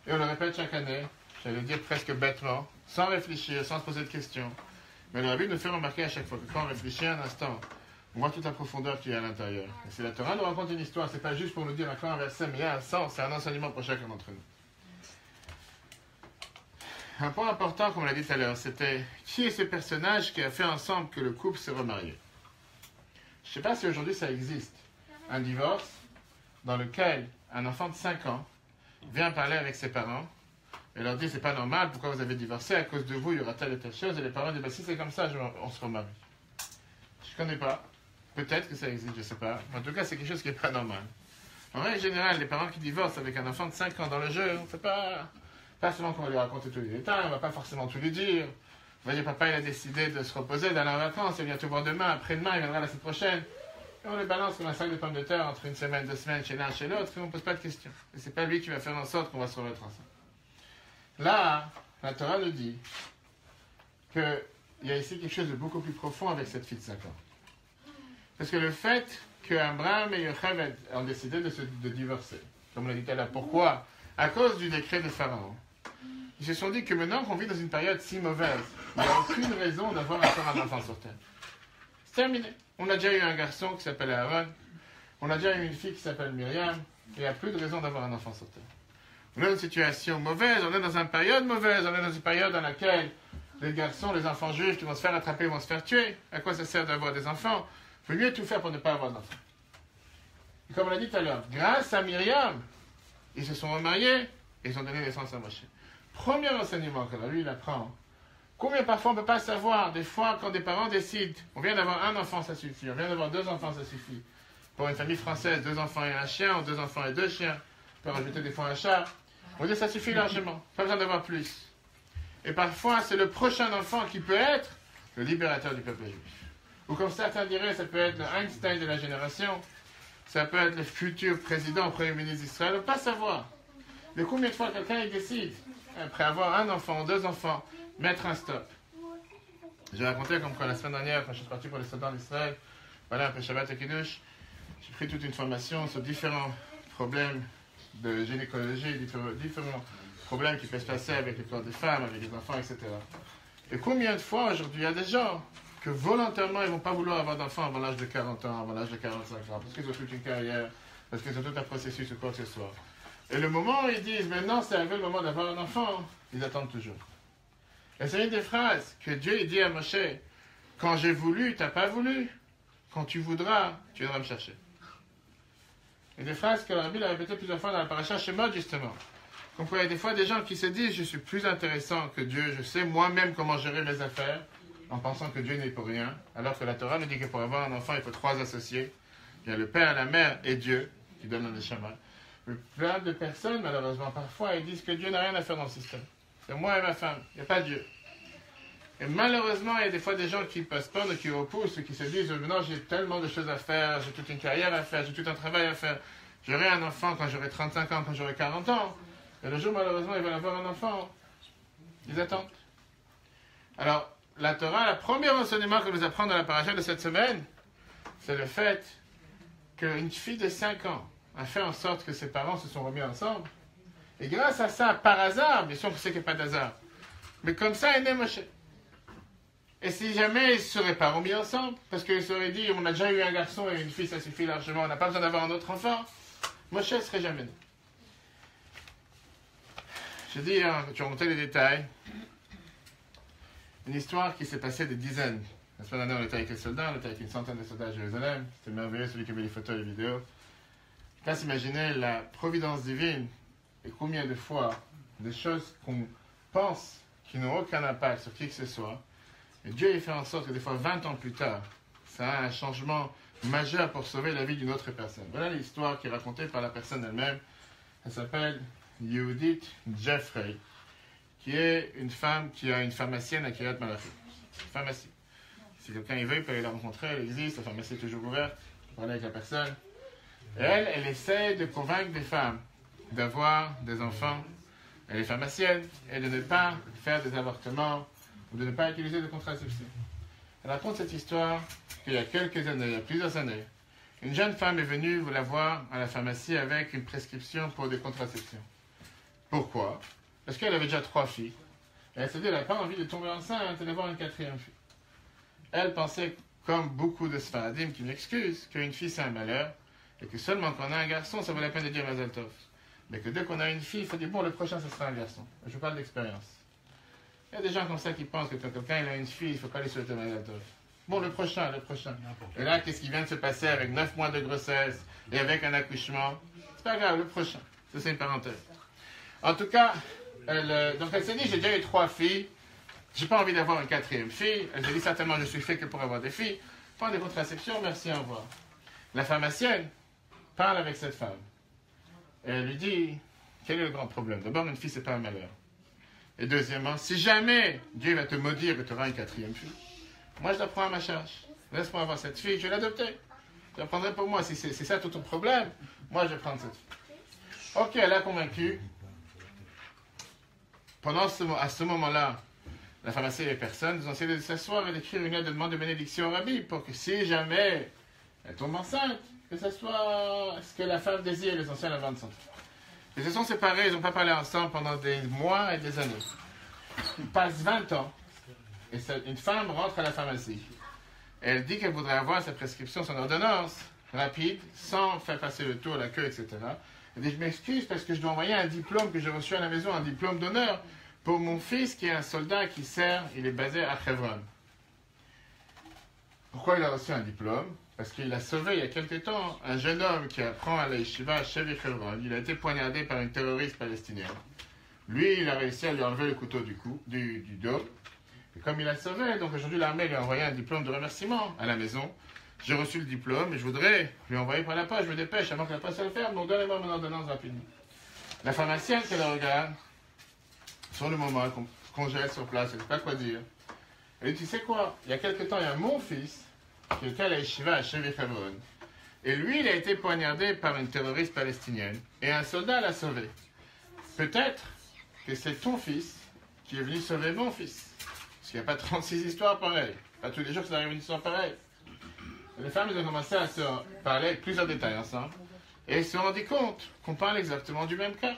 Speaker 1: Et on le répète chaque année, j'allais dire presque bêtement, sans réfléchir, sans se poser de questions. Mais le Rabbi nous fait remarquer à chaque fois que quand on réfléchit un instant, on voit toute la profondeur qu'il y a à l'intérieur. Et si la Torah nous raconte une histoire, c'est pas juste pour nous dire encore un verset, mais il y a un sens, c'est un enseignement pour chacun d'entre nous. Un point important, comme on l'a dit tout à l'heure, c'était qui est ce personnage qui a fait ensemble que le couple s'est remarié. Je ne sais pas si aujourd'hui ça existe. Un divorce dans lequel un enfant de 5 ans vient parler avec ses parents et leur dit c'est pas normal, pourquoi vous avez divorcé, à cause de vous il y aura telle et telle chose, et les parents disent bah, si c'est comme ça, on se remarie. Je ne connais pas. Peut-être que ça existe, je ne sais pas. En tout cas, c'est quelque chose qui n'est pas normal. En règle générale, les parents qui divorcent avec un enfant de 5 ans dans le jeu, on ne fait pas seulement qu'on va lui raconter tous les détails, on ne va pas forcément tout lui dire. Vous voyez, papa, il a décidé de se reposer, d'aller en vacances, il vient te voir demain, après-demain, il viendra la semaine prochaine. Et on le balance comme un sac de pommes de terre entre une semaine, 2 semaines, chez l'un, chez l'autre, et on ne pose pas de questions. Et c'est pas lui qui va faire en sorte qu'on va se remettre ensemble. Là, la Torah nous dit qu'il y a ici quelque chose de beaucoup plus profond avec cette fille de 5 ans. Parce que le fait qu'Abraham et Yocheved ont décidé de divorcer, comme on l'a dit tout à l'heure, pourquoi? À cause du décret de Pharaon. Ils se sont dit que maintenant qu'on vit dans une période si mauvaise, il n'y a aucune raison d'avoir encore un enfant sur terre. C'est terminé. On a déjà eu un garçon qui s'appelle Aaron, on a déjà eu une fille qui s'appelle Myriam, il n'y a plus de raison d'avoir un enfant sur terre. On est dans une situation mauvaise, on est dans une période mauvaise, on est dans une période dans laquelle les garçons, les enfants juifs qui vont se faire attraper vont se faire tuer. À quoi ça sert d'avoir des enfants? Il faut mieux tout faire pour ne pas avoir d'enfants. Et comme on l'a dit tout à l'heure, grâce à Myriam, ils se sont remariés et ils ont donné naissance à Moshe. Premier enseignement que lui il apprend. Combien parfois on ne peut pas savoir, des fois quand des parents décident, on vient d'avoir un enfant, ça suffit, on vient d'avoir 2 enfants, ça suffit. Pour une famille française, 2 enfants et un chien, ou 2 enfants et 2 chiens, on peut rajouter des fois un chat. On dit ça suffit largement, pas besoin d'avoir plus. Et parfois c'est le prochain enfant qui peut être le libérateur du peuple juif. Ou comme certains diraient, ça peut être le Einstein de la génération, ça peut être le futur président, premier ministre d'Israël, on ne peut pas savoir. Mais combien de fois quelqu'un il décide, après avoir un enfant ou 2 enfants, mettre un stop. J'ai raconté comme quoi la semaine dernière, quand je suis parti pour les soldats d'Israël, voilà, après Shabbat et Kiddush, j'ai pris toute une formation sur différents problèmes de gynécologie, différents problèmes qui peuvent se passer avec le corps des femmes, avec les enfants, etc. Et combien de fois aujourd'hui il y a des gens que volontairement ils ne vont pas vouloir avoir d'enfants avant l'âge de 40 ans, avant l'âge de 45 ans, parce qu'ils ont toute une carrière, parce qu'ils ont tout un processus ou quoi que ce soit. Et le moment où ils disent maintenant c'est arrivé le moment d'avoir un enfant, ils attendent toujours. Et c'est une des phrases que Dieu dit à Moshe, quand j'ai voulu, tu n'as pas voulu, quand tu voudras, tu viendras me chercher. Et des phrases que la Bible a répétées plusieurs fois dans la paracha Shemot justement. Donc, il y a des fois des gens qui se disent, je suis plus intéressant que Dieu, je sais moi-même comment gérer mes affaires, en pensant que Dieu n'est pour rien, alors que la Torah nous dit que pour avoir un enfant, il faut 3 associés. Il y a le père, la mère et Dieu, qui donnent le neshama. Plein de personnes, malheureusement, parfois, ils disent que Dieu n'a rien à faire dans le système. C'est moi et ma femme, il n'y a pas Dieu. Et malheureusement, il y a des fois des gens qui postponent, qui repoussent, qui se disent, non, j'ai tellement de choses à faire, j'ai toute une carrière à faire, j'ai tout un travail à faire. J'aurai un enfant quand j'aurai 35 ans, quand j'aurai 40 ans. Et le jour, malheureusement, ils veulent avoir un enfant. Ils attendent. Alors, la Torah, le premier enseignement que nous apprend dans la paracha de cette semaine, c'est le fait qu'une fille de 5 ans a fait en sorte que ses parents se sont remis ensemble. Et grâce à ça, par hasard, bien sûr que c'est qu'il n'y a pas d'hasard, mais comme ça est né Moshe. Et si jamais ils ne seraient pas remis ensemble, parce qu'ils seraient dit, on a déjà eu un garçon et une fille, ça suffit largement, on n'a pas besoin d'avoir un autre enfant, Moshe ne serait jamais né. Je dis, tu as remonté les détails, une histoire qui s'est passée des dizaines. La semaine dernière, on était avec les soldats, on était avec une centaine de soldats à Jérusalem. C'était merveilleux, celui qui avait les photos et les vidéos. Je peux s'imaginer la providence divine et combien de fois des choses qu'on pense qui n'ont aucun impact sur qui que ce soit. Et Dieu il fait en sorte que des fois, 20 ans plus tard, ça a un changement majeur pour sauver la vie d'une autre personne. Voilà l'histoire qui est racontée par la personne elle-même. Elle s'appelle Yehudit Jeffrey, qui est une femme qui a une pharmacienne à Kiryat Malachi. Pharmacie. Si quelqu'un y veut, il peut aller la rencontrer, elle existe, la pharmacie est toujours ouverte, il peut parler avec la personne. Et elle essaie de convaincre des femmes d'avoir des enfants. Elle est pharmacienne et de ne pas faire des avortements ou de ne pas utiliser de contraception. Elle raconte cette histoire qu'il y a quelques années, il y a plusieurs années, une jeune femme est venue la voir à la pharmacie avec une prescription pour des contraceptions. Pourquoi? Parce qu'elle avait déjà 3 filles. Et elle s'est dit, elle n'a pas envie de tomber enceinte et d'avoir une 4e fille. Elle pensait, comme beaucoup de Sfaradim qui m'excusent, qu'une fille c'est un malheur, et que seulement quand on a un garçon, ça vaut la peine de dire Mazel Tov. Mais que dès qu'on a une fille, il faut dire, bon, le prochain, ce sera un garçon. Je vous parle d'expérience. Il y a des gens comme ça qui pensent que quand quelqu'un il a une fille, il ne faut pas lui souhaiter Mazel Tov. Bon, le prochain, le prochain. Et là, qu'est-ce qui vient de se passer avec 9 mois de grossesse et avec un accouchement? C'est pas grave, le prochain. Ça, c'est une parenthèse. En tout cas, donc elle s'est dit, j'ai déjà eu 3 filles, j'ai pas envie d'avoir une 4e fille. Elle s'est dit, certainement, je suis fait que pour avoir des filles. Prends des contraceptions, merci, au revoir. La pharmacienne parle avec cette femme. Et elle lui dit, quel est le grand problème? D'abord, une fille, c'est pas un malheur. Et deuxièmement, si jamais Dieu va te maudire et tu auras une 4e fille, moi, je la prends à ma charge. Laisse-moi avoir cette fille, je vais l'adopter. Je la prendrai pour moi. Si c'est ça tout ton problème, moi, je vais prendre cette fille. Ok, elle a convaincu. À ce moment-là, la pharmacie et les personnes ont essayé de s'asseoir et d'écrire une lettre de demande de bénédiction au rabbi pour que si jamais elle tombe enceinte, que ce soit ce que la femme désire, les anciens la 25. Ils se sont séparés, ils n'ont pas parlé ensemble pendant des mois et des années. Il passe 20 ans. Et une femme rentre à la pharmacie. Elle dit qu'elle voudrait avoir sa prescription, son ordonnance, rapide, sans faire passer le tour, la queue, etc. Elle dit, je m'excuse parce que je dois envoyer un diplôme que j'ai reçu à la maison, un diplôme d'honneur, pour mon fils qui est un soldat qui sert, il est basé à Hebron. Pourquoi il a reçu un diplôme? Parce qu'il a sauvé il y a quelque temps un jeune homme qui apprend à la yeshiva à Chevi Hebron. Il a été poignardé par une terroriste palestinienne. Lui, il a réussi à lui enlever le couteau du dos. Et comme il a sauvé, donc aujourd'hui l'armée lui a envoyé un diplôme de remerciement à la maison. J'ai reçu le diplôme et je voudrais lui envoyer par la poste, je me dépêche avant que la poste se le ferme, donc donnez-moi mon ordonnance rapidement. La pharmacienne qui la regarde, sur le moment, elle congèle sur place, elle ne sait pas quoi dire. Elle dit, tu sais quoi, il y a quelque temps, il y a mon fils qui était à la yeshiva à Chevi Hebron. Et lui, il a été poignardé par une terroriste palestinienne et un soldat l'a sauvé. Peut-être que c'est ton fils qui est venu sauver mon fils. Parce qu'il n'y a pas 36 histoires pareilles. Pas tous les jours que ça arrive une histoire pareille. Et les femmes, elles ont commencé à se parler avec plusieurs détails ensemble. Et elles se sont rendues compte qu'on parle exactement du même cas.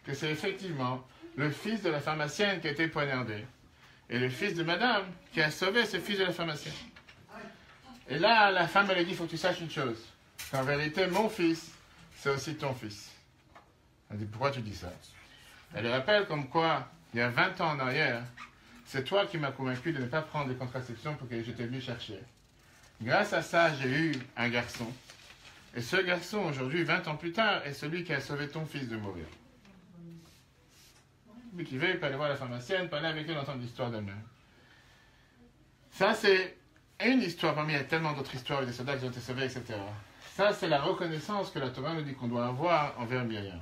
Speaker 1: Que c'est effectivement le fils de la pharmacienne qui a été poignardé. Et le fils de madame qui a sauvé ce fils de la pharmacienne. Et là, la femme, elle a dit, il faut que tu saches une chose. Qu'en vérité, mon fils, c'est aussi ton fils. Elle dit, pourquoi tu dis ça? Elle rappelle comme quoi, il y a 20 ans en arrière, c'est toi qui m'as convaincu de ne pas prendre des contraceptions pour que je t'ai venu chercher. Grâce à ça, j'ai eu un garçon. Et ce garçon, aujourd'hui, 20 ans plus tard, est celui qui a sauvé ton fils de mourir. lui qui veut, il peut aller voir la pharmacienne, parler avec elle, entendre l'histoire d'elle-même. Ça, c'est une histoire, parmi il y a tellement d'autres histoires, des soldats qui ont été sauvés, etc. Ça, c'est la reconnaissance que la Torah nous dit qu'on doit avoir envers Myriam.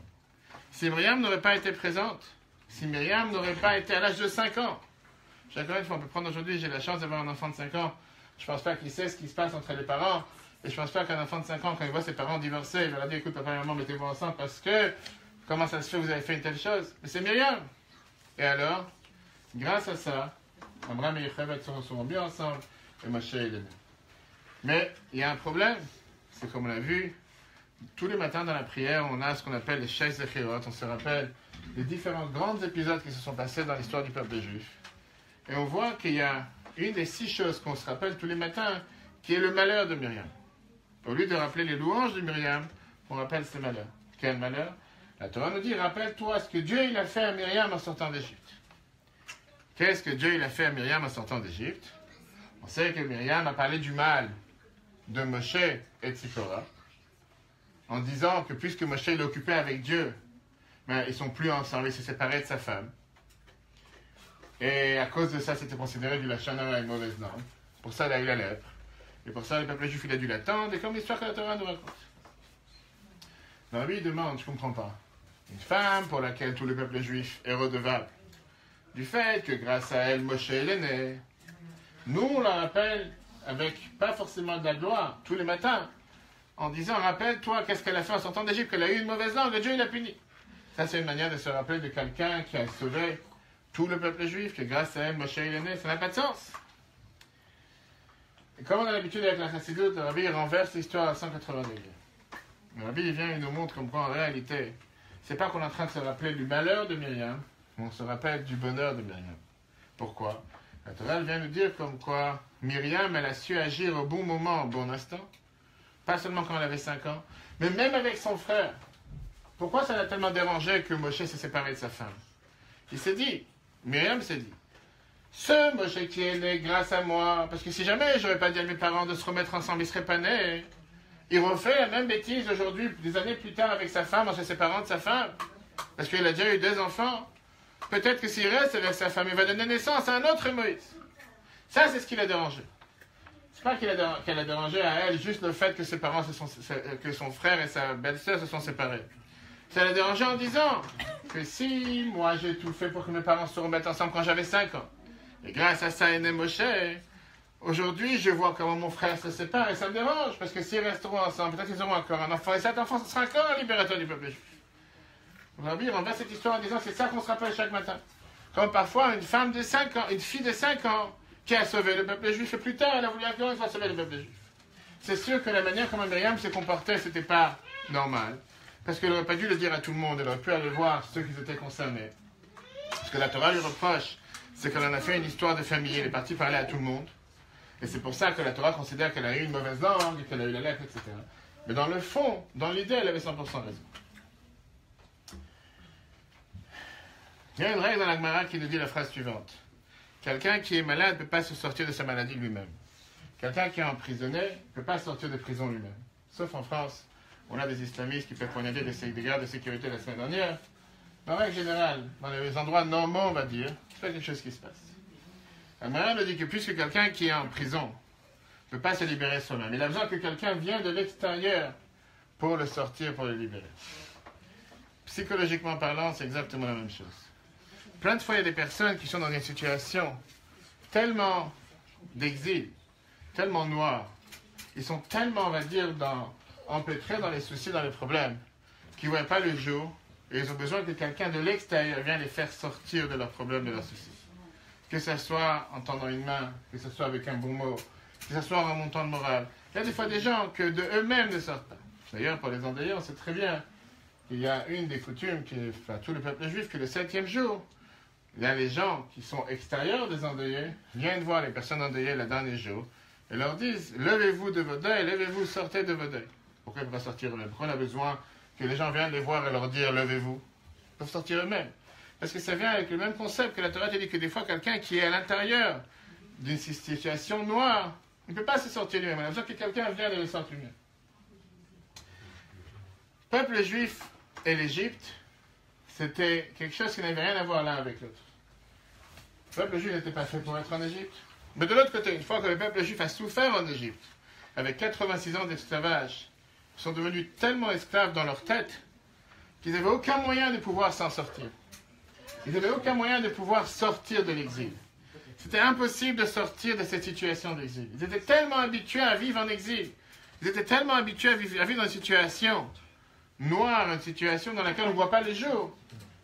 Speaker 1: Si Myriam n'aurait pas été présente, si Myriam n'aurait pas été à l'âge de 5 ans, chaque fois, on peut prendre aujourd'hui, j'ai la chance d'avoir un enfant de 5 ans, je ne pense pas qu'il sait ce qui se passe entre les parents, et je ne pense pas qu'un enfant de 5 ans, quand il voit ses parents divorcer, il va leur dire, écoute, papa et maman, mettez-vous ensemble parce que, comment ça se fait, vous avez fait une telle chose? Mais c'est Myriam. Et alors, grâce à ça, Abraham et Yocheved seront bien ensemble, et Moshe et Léné. Mais il y a un problème, c'est comme on l'a vu, tous les matins dans la prière, on a ce qu'on appelle les Sheish Zechirot, on se rappelle les différents grands épisodes qui se sont passés dans l'histoire du peuple juif. Et on voit qu'il y a une des 6 choses qu'on se rappelle tous les matins, qui est le malheur de Myriam. Au lieu de rappeler les louanges de Myriam, on rappelle ses malheurs. Quel malheur? La Torah nous dit, rappelle-toi ce que Dieu il a fait à Myriam en sortant d'Égypte. Qu'est-ce que Dieu il a fait à Myriam en sortant d'Égypte? On sait que Myriam a parlé du mal de Moshe et de Tzipora, en disant que puisque Moshe est occupé avec Dieu, ben, ils ne sont plus ensemble, il s'est séparé de sa femme. Et à cause de ça, c'était considéré du lachon hara, une mauvaise langue. Pour ça, il a eu la lèpre. Et pour ça, le peuple juif, il a dû l'attendre, et comme l'histoire que la Torah nous raconte. Le Rabbi demande, je ne comprends pas. Une femme pour laquelle tout le peuple juif est redevable du fait que grâce à elle, Moshe est né. Nous, on la rappelle avec pas forcément de la gloire, tous les matins, en disant, rappelle-toi qu'est-ce qu'elle a fait en sortant d'Égypte, qu'elle a eu une mauvaise langue, et Dieu il a puni. Ça, c'est une manière de se rappeler de quelqu'un qui a sauvé tout le peuple juif, que grâce à elle, Moshe est né. Ça n'a pas de sens. Et comme on a l'habitude avec la Chassidut, le Rabbi renverse l'histoire à 180 degrés. Le Rabbi vient et nous montre comme quoi en réalité, c'est pas qu'on est en train de se rappeler du malheur de Myriam, mais on se rappelle du bonheur de Myriam. Pourquoi? La Torah vient nous dire comme quoi Myriam, elle a su agir au bon moment, au bon instant. Pas seulement quand elle avait 5 ans, mais même avec son frère. Pourquoi ça l'a tellement dérangé que Moshe s'est séparé de sa femme? Il s'est dit, Myriam s'est dit, ce Moshe qui est né grâce à moi, parce que si jamais j'aurais pas dit à mes parents de se remettre ensemble, ils seraient pas nés. Il refait la même bêtise aujourd'hui, des années plus tard avec sa femme, en se séparant de sa femme. Parce qu'il a déjà eu 2 enfants. Peut-être que s'il reste avec sa femme, il va donner naissance à un autre Moïse. Ça, c'est ce qui l'a dérangé. C'est pas qu'elle a dérangé à elle juste le fait que ses parents que son frère et sa belle-sœur se sont séparés. Ça l'a dérangé en disant que si moi j'ai tout fait pour que mes parents se remettent ensemble quand j'avais 5 ans, et grâce à ça est né Moshe, aujourd'hui je vois comment mon frère se sépare et ça me dérange, parce que s'ils resteront ensemble, peut-être qu'ils auront encore un enfant, et cet enfant ce sera encore un libérateur du peuple juif. On renverse cette histoire en disant c'est ça qu'on se rappelle chaque matin. Comme parfois une femme de 5 ans, une fille de 5 ans, qui a sauvé le peuple juif, et plus tard elle a voulu encore une fois sauver le peuple juif. C'est sûr que la manière comment Myriam s'est comportée, c'était pas normal. Parce qu'elle n'aurait pas dû le dire à tout le monde, elle aurait pu aller voir ceux qui étaient concernés. Ce que la Torah lui reproche, c'est qu'elle en a fait une histoire de famille, elle est partie parler à tout le monde. Et c'est pour ça que la Torah considère qu'elle a eu une mauvaise langue, qu'elle a eu la lèpre, etc. Mais dans le fond, dans l'idée, elle avait 100% raison. Il y a une règle dans la Gemara qui nous dit la phrase suivante. Quelqu'un qui est malade ne peut pas se sortir de sa maladie lui-même. Quelqu'un qui est emprisonné ne peut pas sortir de prison lui-même. Sauf en France, on a des islamistes qui peuvent poignarder des gardes de sécurité la semaine dernière. En règle générale, dans les endroits normaux, on va dire, c'est pas quelque chose qui se passe. La Gemara nous dit que puisque quelqu'un qui est en prison ne peut pas se libérer soi-même, il a besoin que quelqu'un vienne de l'extérieur pour le sortir, pour le libérer. Psychologiquement parlant, c'est exactement la même chose. Plein de fois, il y a des personnes qui sont dans une situation tellement d'exil, tellement noire, ils sont tellement, on va dire, empêtrés dans les soucis, dans les problèmes, qu'ils ne voient pas le jour, et ils ont besoin que quelqu'un de l'extérieur vienne les faire sortir de leurs problèmes, de leurs soucis. Que ce soit en tendant une main, que ce soit avec un bon mot, que ce soit en remontant le moral. Il y a des fois des gens que de eux-mêmes ne sortent pas. D'ailleurs, pour les endeuillés, on sait très bien qu'il y a une des coutumes, tout le peuple juif, que le 7e jour, il y a les gens qui sont extérieurs des endeuillés, viennent voir les personnes endeuillées le dernier jour, et leur disent, levez-vous de vos deuils, levez-vous, sortez de vos deuils. Pourquoi ils ne peuvent pas sortir eux-mêmes? Pourquoi on a besoin que les gens viennent les voir et leur dire, levez-vous? Ils peuvent sortir eux-mêmes. Parce que ça vient avec le même concept que la Torah te dit que des fois, quelqu'un qui est à l'intérieur d'une situation noire, il ne peut pas se sortir lui-même. On a besoin que quelqu'un vienne et le sorte lui-même. Le peuple juif et l'Égypte, c'était quelque chose qui n'avait rien à voir l'un avec l'autre. Le peuple juif n'était pas fait pour être en Égypte. Mais de l'autre côté, une fois que le peuple juif a souffert en Égypte, avec 86 ans d'esclavage, ils sont devenus tellement esclaves dans leur tête qu'ils n'avaient aucun moyen de pouvoir s'en sortir. Ils n'avaient aucun moyen de pouvoir sortir de l'exil. C'était impossible de sortir de cette situation d'exil. Ils étaient tellement habitués à vivre en exil. Ils étaient tellement habitués à vivre dans une situation noire, une situation dans laquelle on ne voit pas les jours,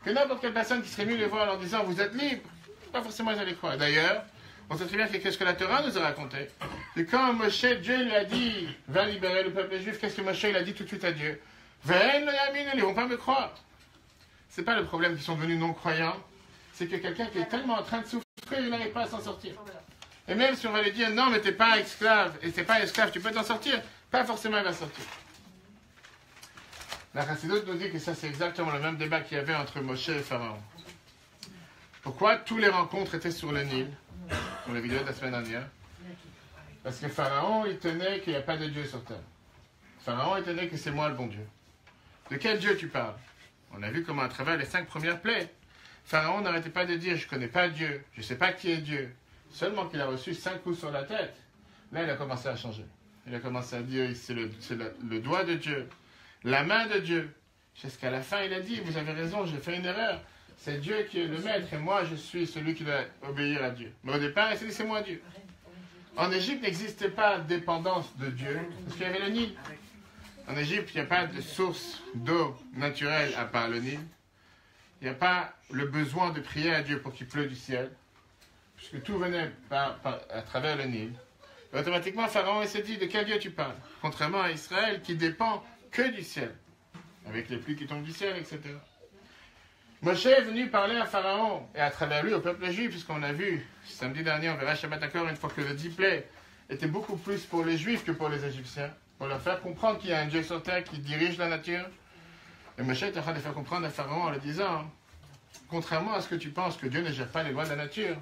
Speaker 1: que n'importe quelle personne qui serait venue les voir en leur disant « vous êtes libres », pas forcément ils allaient croire. D'ailleurs, on sait très bien qu'est-ce que la Torah nous a raconté. Et quand Moshe, Dieu lui a dit « va libérer le peuple juif », qu'est-ce que Moshe il a dit tout de suite à Dieu? « Veine le yamin, ils ne vont pas me croire ». Ce n'est pas le problème qu'ils sont devenus non-croyants, c'est que quelqu'un qui est tellement en train de souffrir, il n'arrive pas à s'en sortir. Et même si on va lui dire « non, mais tu n'es pas esclave, et tu n'es pas esclave, tu peux t'en sortir », pas forcément il va sortir. La Chassidoute nous dit que ça c'est exactement le même débat qu'il y avait entre Moshe et Pharaon. Pourquoi toutes les rencontres étaient sur le Nil? On l'a vidéo de la semaine dernière. Parce que Pharaon, il tenait qu'il n'y a pas de Dieu sur terre. Pharaon, il tenait que c'est moi le bon Dieu. De quel Dieu tu parles? On a vu comment à travers les 5 premières plaies, Pharaon n'arrêtait pas de dire « je ne connais pas Dieu, je ne sais pas qui est Dieu ». Seulement qu'il a reçu 5 coups sur la tête, là il a commencé à changer. Il a commencé à dire c'est le doigt de Dieu, la main de Dieu. Jusqu'à la fin il a dit « vous avez raison, j'ai fait une erreur ». C'est Dieu qui est le maître et moi je suis celui qui doit obéir à Dieu. Mais au départ, il s'est dit c'est moi Dieu. En Égypte n'existait pas de dépendance de Dieu parce qu'il y avait le Nil. En Égypte, il n'y a pas de source d'eau naturelle à part le Nil. Il n'y a pas le besoin de prier à Dieu pour qu'il pleuve du ciel, puisque tout venait à travers le Nil. Et automatiquement, Pharaon s'est dit de quel Dieu tu parles? Contrairement à Israël qui dépend que du ciel, avec les pluies qui tombent du ciel, etc. Moshe est venu parler à Pharaon et à travers lui au peuple juif, puisqu'on a vu samedi dernier, on verra Shabbat Akor, une fois que le diplet était beaucoup plus pour les juifs que pour les Égyptiens, pour leur faire comprendre qu'il y a un Dieu sur terre qui dirige la nature. Et Moshe est en train de faire comprendre à Pharaon en lui disant, contrairement à ce que tu penses que Dieu ne gère pas les lois de la nature,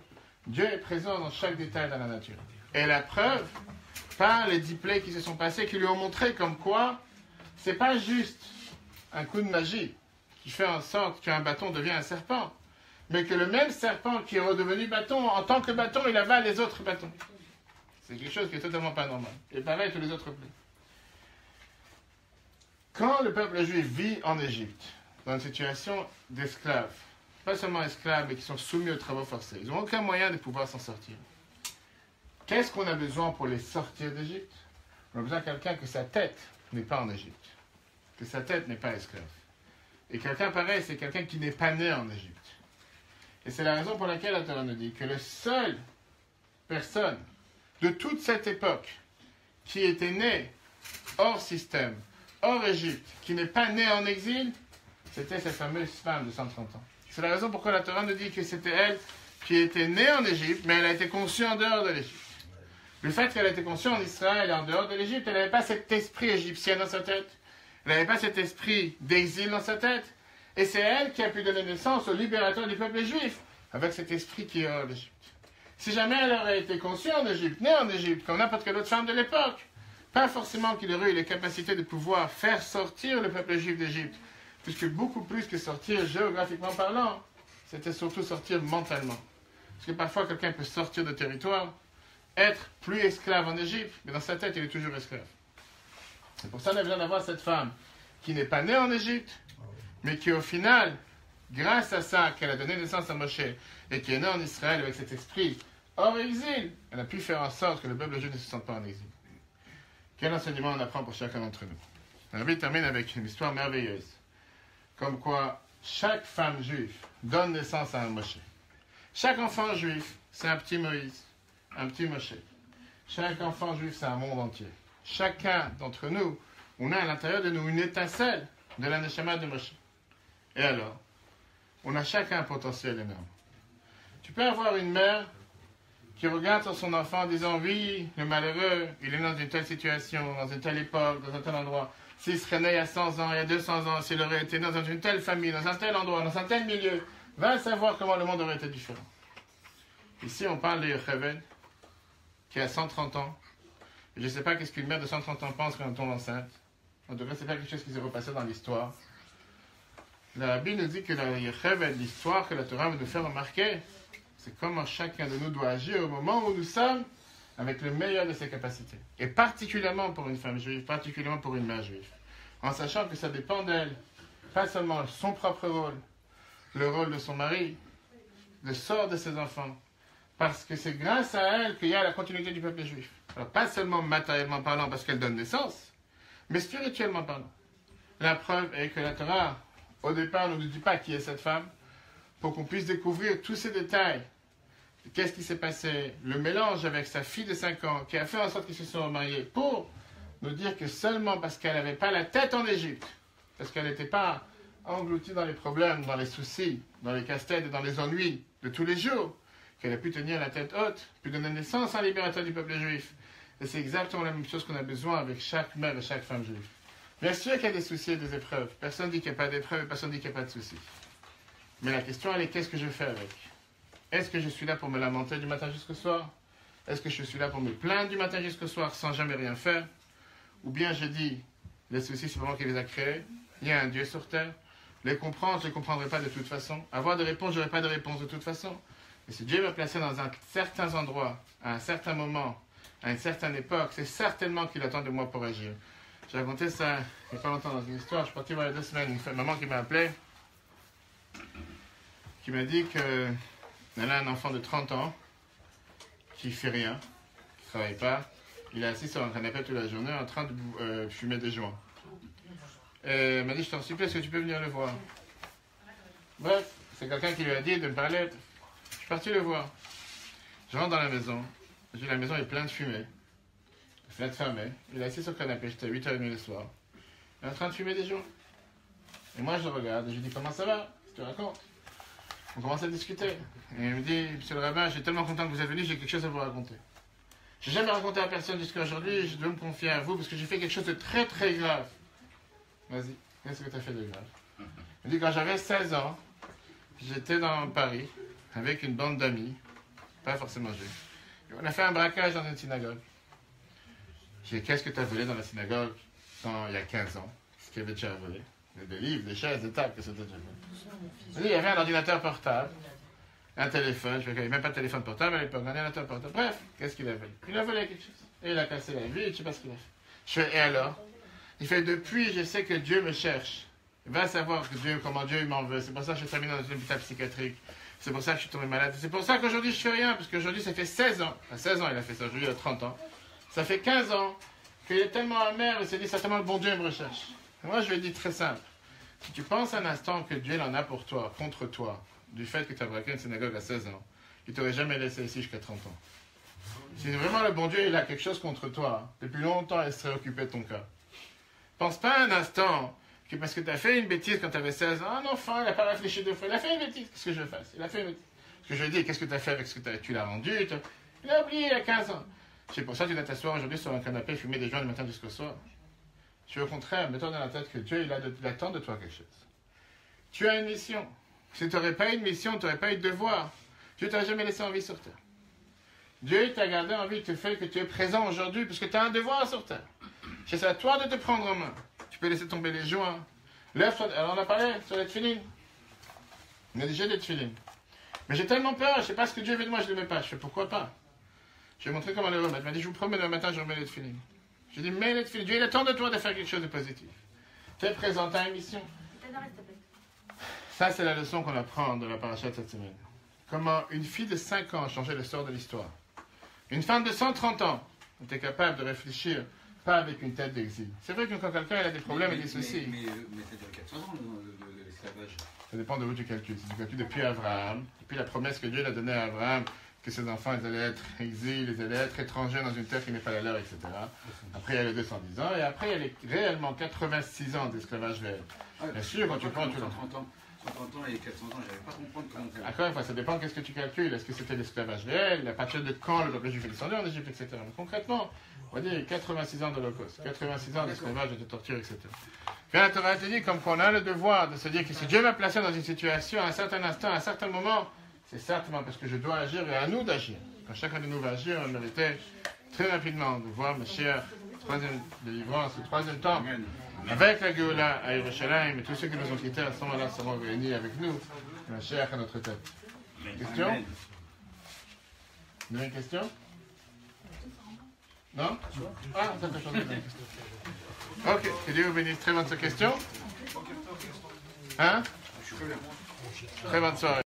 Speaker 1: Dieu est présent dans chaque détail de la nature. Et la preuve, par les diplets qui se sont passés, qui lui ont montré comme quoi, c'est pas juste un coup de magie qui fait en sorte qu'un bâton devient un serpent, mais que le même serpent qui est redevenu bâton, en tant que bâton, il avale les autres bâtons. C'est quelque chose qui est totalement pas normal. Et pareil, tous les autres plaies. Quand le peuple juif vit en Égypte, dans une situation d'esclaves, pas seulement esclaves, mais qui sont soumis aux travaux forcés, ils n'ont aucun moyen de pouvoir s'en sortir. Qu'est-ce qu'on a besoin pour les sortir d'Égypte? On a besoin de quelqu'un que sa tête n'est pas en Égypte, que sa tête n'est pas esclave. Et quelqu'un pareil, c'est quelqu'un qui n'est pas né en Égypte. Et c'est la raison pour laquelle la Torah nous dit que la seule personne de toute cette époque qui était née hors système, hors Égypte, qui n'est pas née en exil, c'était cette fameuse femme de 130 ans. C'est la raison pourquoi la Torah nous dit que c'était elle qui était née en Égypte, mais elle a été conçue en dehors de l'Égypte. Le fait qu'elle a été conçue en Israël et en dehors de l'Égypte, elle n'avait pas cet esprit égyptien dans sa tête. Elle n'avait pas cet esprit d'exil dans sa tête. Et c'est elle qui a pu donner naissance au libérateur du peuple juif, avec cet esprit qui est hors d'Égypte. Si jamais elle aurait été conçue en Égypte, née en Égypte, comme n'importe quelle autre femme de l'époque, pas forcément qu'il aurait eu les capacités de pouvoir faire sortir le peuple juif d'Égypte, puisque beaucoup plus que sortir géographiquement parlant, c'était surtout sortir mentalement. Parce que parfois quelqu'un peut sortir de territoire, être plus esclave en Égypte, mais dans sa tête il est toujours esclave. C'est pour ça qu'on a besoin d'avoir cette femme qui n'est pas née en Égypte, mais qui au final, grâce à ça qu'elle a donné naissance à Moshe, et qui est née en Israël avec cet esprit hors exil, elle a pu faire en sorte que le peuple juif ne se sente pas en exil. Quel enseignement on apprend pour chacun d'entre nous? La Bible termine avec une histoire merveilleuse. Comme quoi, chaque femme juive donne naissance à un Moshe. Chaque enfant juif, c'est un petit Moïse, un petit Moshe. Chaque enfant juif, c'est un monde entier. Chacun d'entre nous, on a à l'intérieur de nous une étincelle de la Neshama de Moshe. Et alors, on a chacun un potentiel énorme. Tu peux avoir une mère qui regarde sur son enfant en disant « Oui, le malheureux, il est dans une telle situation, dans une telle époque, dans un tel endroit. S'il serait né il y a 100 ans, il y a 200 ans, s'il aurait été dans une telle famille, dans un tel endroit, dans un tel milieu, va savoir comment le monde aurait été différent. » Ici, on parle de Yocheved, qui a 130 ans. Je ne sais pas qu'est-ce qu'une mère de 130 ans pense quand elle tombe enceinte. En tout cas, ce n'est pas quelque chose qui s'est repassé dans l'histoire. La Bible nous dit que la Yechev est l'histoire que la Torah veut nous faire remarquer. C'est comment chacun de nous doit agir au moment où nous sommes avec le meilleur de ses capacités. Et particulièrement pour une femme juive, particulièrement pour une mère juive. En sachant que ça dépend d'elle. Pas seulement son propre rôle, le rôle de son mari, le sort de ses enfants. Parce que c'est grâce à elle qu'il y a la continuité du peuple juif. Alors pas seulement matériellement parlant parce qu'elle donne naissance, mais spirituellement parlant. La preuve est que la Torah, au départ, ne nous dit pas qui est cette femme, pour qu'on puisse découvrir tous ces détails. Qu'est-ce qui s'est passé? Le mélange avec sa fille de 5 ans, qui a fait en sorte qu'ils se sont mariés, pour nous dire que seulement parce qu'elle n'avait pas la tête en Égypte, parce qu'elle n'était pas engloutie dans les problèmes, dans les soucis, dans les casse-têtes et dans les ennuis de tous les jours, qu'elle a pu tenir la tête haute, pu donner naissance à un libérateur du peuple juif. Et c'est exactement la même chose qu'on a besoin avec chaque mère et chaque femme juive. Bien sûr qu'il y a des soucis et des épreuves. Personne ne dit qu'il n'y a pas d'épreuves et personne ne dit qu'il n'y a pas de soucis. Mais la question, elle est, qu'est-ce que je fais avec? Est-ce que je suis là pour me lamenter du matin jusqu'au soir? Est-ce que je suis là pour me plaindre du matin jusqu'au soir sans jamais rien faire? Ou bien je dis, les soucis, c'est pas moi qui les a créés. Il y a un Dieu sur terre. Les comprendre, je ne les comprendrai pas de toute façon. Avoir des réponses, je n'aurai pas de réponse de toute façon. Et si Dieu m'a placé dans certains endroits, à un certain moment, à une certaine époque, c'est certainement qu'il attend de moi pour agir. J'ai raconté ça il n'y a pas longtemps dans une histoire. Je suis parti voir il y a 2 semaines une maman qui m'a appelé, qui m'a dit qu'elle a un enfant de 30 ans qui ne fait rien, qui ne travaille pas. Il est assis sur un canapé toute la journée en train de fumer des joints. Et elle m'a dit, je t'en supplie, est-ce que tu peux venir le voir? Bref, c'est quelqu'un qui lui a dit de me parler. Je suis parti le voir. Je rentre dans la maison. Je dis, la maison est pleine de fumée. La fenêtre fermée. Il est assis sur le canapé, j'étais à 8h30 le soir. Il est en train de fumer des joints. Et moi, je le regarde et je lui dis, comment ça va? Qu'est-ce que tu racontes? On commence à discuter. Et il me dit, monsieur le rabbin, je suis tellement content que vous êtes venu, j'ai quelque chose à vous raconter. Je n'ai jamais raconté à personne jusqu'à aujourd'hui, je dois me confier à vous parce que j'ai fait quelque chose de très très grave. Vas-y, qu'est-ce que tu as fait de grave? Il me dit, quand j'avais 16 ans, j'étais dans Paris avec une bande d'amis, pas forcément juifs. On a fait un braquage dans une synagogue. J'ai dit, qu'est-ce que tu as volé dans la synagogue il y a 15 ans? Ce qu'il y avait déjà volé? Des livres, des chaises, des tables, qu'est-ce que tu as déjà volé? Il y avait un ordinateur portable, un téléphone, je ne savais même pas de téléphone portable à l'époque, un ordinateur portable. Bref, qu'est-ce qu'il a volé? Il a volé quelque chose. Et il a cassé la vie, je ne sais pas ce qu'il a fait. Je fais, et alors? Il fait, depuis, je sais que Dieu me cherche. Il va savoir comment Dieu m'en veut. C'est pour ça que je suis terminé dans un hôpital psychiatrique. C'est pour ça que je suis tombé malade. C'est pour ça qu'aujourd'hui, je ne fais rien. Parce qu'aujourd'hui, ça fait 16 ans. À 16 ans, il a fait ça. Aujourd'hui, il a 30 ans. Ça fait 15 ans qu'il est tellement amer. Il s'est dit, certainement, le bon Dieu me recherche. Et moi, je lui ai dit très simple. Si tu penses un instant que Dieu en a pour toi, contre toi, du fait que tu as braqué une synagogue à 16 ans, il ne t'aurait jamais laissé ici jusqu'à 30 ans. Si vraiment le bon Dieu, il a quelque chose contre toi, depuis longtemps, il serait occupé de ton cas. Pense pas un instant que parce que tu as fait une bêtise quand tu avais 16 ans, un enfant, il n'a pas réfléchi 2 fois, il a fait une bêtise, qu'est-ce que je fasse? Il a fait une bêtise. Ce que je lui ai dit, qu'est-ce que tu as fait avec ce que tu l'as rendu? Il a oublié il y a 15 ans. C'est pour ça que tu dois t'asseoir aujourd'hui sur un canapé et fumer des joints du matin jusqu'au soir. Tu au contraire, mets-toi dans la tête que Dieu, il attend de toi quelque chose. Tu as une mission. Si tu n'aurais pas une mission, tu n'aurais pas eu de devoir. Dieu ne t'a jamais laissé en vie sur terre. Dieu t'a gardé en vie, te fait que tu es présent aujourd'hui, parce que tu as un devoir sur terre. C'est à toi de te prendre en main. Tu peux laisser tomber les joints. Alors on a parlé sur les tefilines. On a déjà des tefilines. Mais j'ai tellement peur, je ne sais pas ce que Dieu veut de moi, je ne le mets pas. Je fais pourquoi pas? Je vais montrer comment les remettre. Il m'a dit, je vous promets, demain matin, je remets les tefilines. Je dis, mets les tefilines. Dieu, il attend de toi de faire quelque chose de positif. Tu es présent, tu as une mission. Ça, c'est la leçon qu'on apprend de la paracha de cette semaine. Comment une fille de 5 ans a changé le sort de l'histoire. Une femme de 130 ans était capable de réfléchir, pas avec une tête d'exil. C'est vrai que quand quelqu'un a des problèmes et des soucis.
Speaker 2: Mais ça dure 400 ans l'esclavage.
Speaker 1: Ça dépend de où tu calcules. Si tu calcules depuis Abraham, depuis la promesse que Dieu a donnée à Abraham, que ses enfants ils allaient être exilés, ils allaient être étrangers dans une terre qui n'est pas la leur, etc. Après, il y a les 210 ans, et après, il y a les réellement 86 ans d'esclavage réel. Bien sûr, quand tu prends...
Speaker 2: 130 ans. 130 ans et 400 ans, je n'arrive pas à comprendre comment...
Speaker 1: Encore une fois, ça dépend qu'est-ce que tu calcules. Est-ce que c'était l'esclavage réel? À partir de quand le peuple juif est descendu en Égypte, etc. Mais concrètement, on va dire 86 ans d'Holocauste, 86 ans d'esclavage et de torture, etc. Puis la Torah te dit comme qu'on a le devoir de se dire que si Dieu m'a placé dans une situation, à un certain instant, à un certain moment, c'est certainement parce que je dois agir et à nous d'agir. Quand chacun de nous va agir, on méritait très rapidement de voir Mashiach, troisième délivrance, le troisième temps. avec la Géoula à Yerushalayim, et tous ceux qui nous ont quittés à ce moment-là seront réunis avec nous, la chair à notre tête. Question? Vous avez une question? Non? Ah, ça t'a changé. Ok, que Dieu vous bénisse. Très bonne question. Hein? Très bonne soirée.